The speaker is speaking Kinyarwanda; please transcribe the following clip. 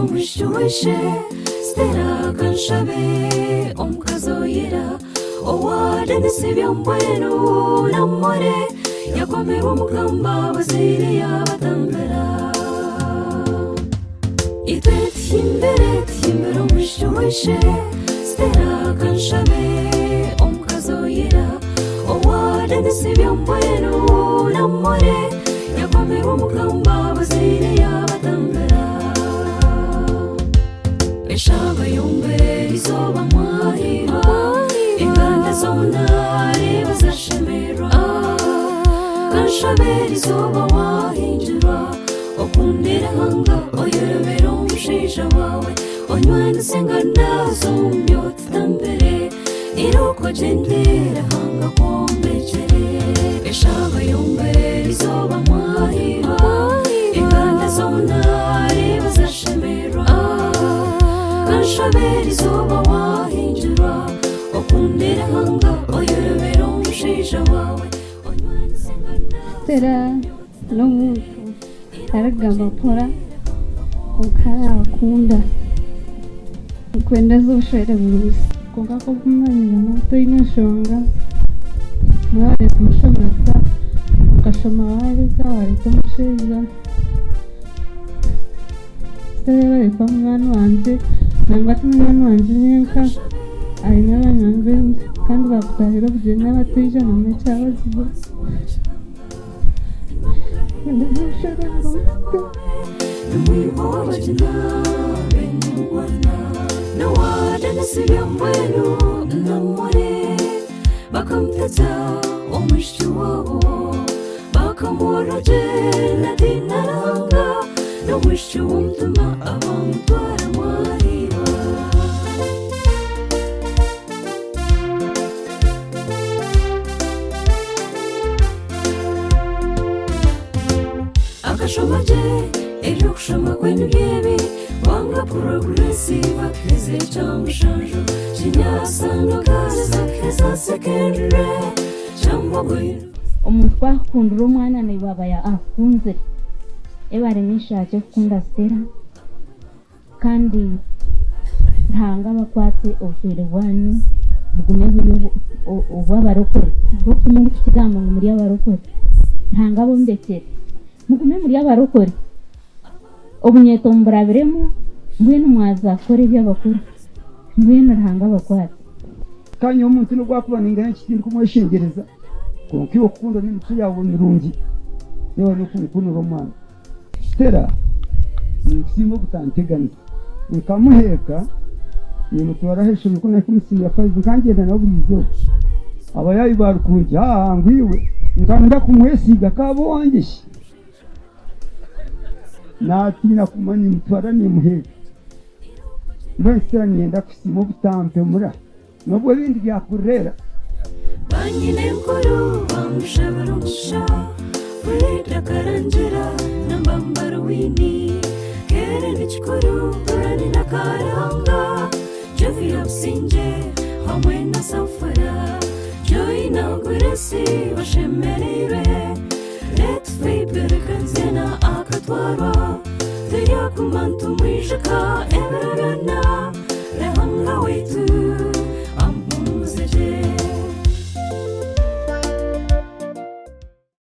Wishe Stellah Kanshabe Omkazoyera Owade Nisibya Mbwenu Namore Yakome Umukamba Bazire Yabatambera Itwe Timbere Wishe Stellah Kanshabe Omkazoyera Owade Nisibya Mbwenu Namore Yakome Umukamba Bazire Yabatambera Eshaba yombe izoba mwahira Inganda zonare bazashemera Kanshabe izoba wahinjira Okundira hanga oyerebera umushisha wawe Onywana sengana zombyo tutambere Iroko jendera hanga kombechere Eshaba yombe izoba mwahira Inganda zonare bazashemera Kanshabe izoba wahinjira Okundira hanga oyerebera umushisha wawe Stellah n'umuntu aragamba akora ukarakunda ukwenda zoshera burusi konga ko kumanira nato inashonga nawe kumushamasa ukashoma wari zawari tumushiza Stellah bari kwa mwana wanje nangwa tumwana wanje nyenka ari n'abanyangwe kandi bakutahira kugenda batija mu mechabazibo Nawade Nisibya Mbwenu Namore Bakamtata Omwishi wabo Bakamworojela dinaranga Nomwishi w'umutuma abamutwara mwariba Akashomaje ejo kushoma kwenu byebi Wanga progressive akeze cyangwa shanjo Chinyasano kaza keza secondary Cyangwa gwino umuntu twakundira umwana ni baba ya akunze ebare nishaje kukunda Stellah kandi ntanga bakwatse ofere wanyu mugume buri ubabarokore rukume mu kigambo muri yabarokore ntanga bombekere mugume muri yabarokore obunyeto mburabiremo mbwene mwaza kore by'abakuru mbwene ntanga bakwatse kandi umuntu no gwakubaninga n'ikindi kumweshengereza konki okukunda n'imico yawe mirungi yewe no kumukunda umwana Stellah nisimo gutanteganiza nkamuheka nimutwara hejuru kuko nakumisinya 5 kangenda na burizo abayayi barukunje ngwiwe nkanda kumwesiga kabo wangishe natina kumani mutwara nimuheka mbese nyenda kusimo butampe mura nobwo bindi byakurera Banyine nkuru bamushabarusha Frida karanjira nambambara wini Kere nichikuru burani na karanga Jovi absinje hamwe na safara Joy na guresi washemerire Let faber kanzena akatwara Teya kumantu mwishaka emerana